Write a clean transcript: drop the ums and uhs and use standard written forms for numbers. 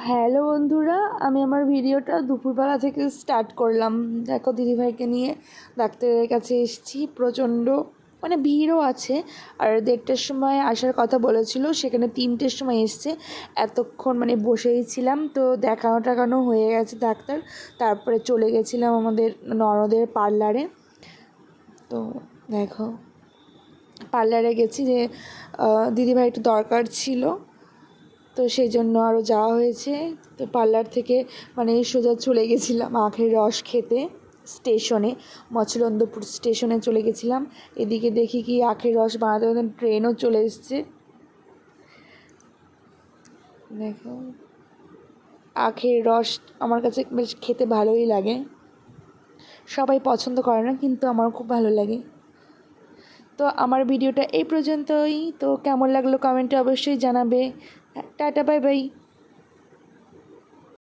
Hello বন্ধুরা, আমি আমার ভিডিওটা দুপুরবেলা থেকে স্টার্ট করলাম। দেখো, দিদিভাইকে নিয়ে ডাক্তারের কাছে এসেছি। প্রচণ্ড ভিড়ও আছে। আর 1:30টার সময় আসার কথা বলেছিল, সেখানে 3টের সময় এসছে। এতক্ষণ বসেই ছিলাম, তো দেখানো হয়ে গেছে ডাক্তার। তারপরে চলে গেছিলাম আমাদের ননদের পার্লারে। তো দেখো, পার্লারে গেছি যে দিদিভাই একটু দরকার ছিল, তো সেই জন্য আরও যাওয়া হয়েছে। তো পার্লার থেকে সোজা চলে গেছিলাম আখের রস খেতে। স্টেশনে, মৎস্যরন্দপুর স্টেশনে চলে গেছিলাম। এদিকে দেখি কি আখের রস বানাতে বানাতে ট্রেনও চলে এসছে। দেখো, আখের রস আমার কাছে বেশ খেতে ভালোই লাগে। সবাই পছন্দ করে না, কিন্তু আমার খুব ভালো লাগে। তো আমার ভিডিওটা এই পর্যন্তই। তো কেমন লাগলো কমেন্টে অবশ্যই জানাবে। Tata, bye bye.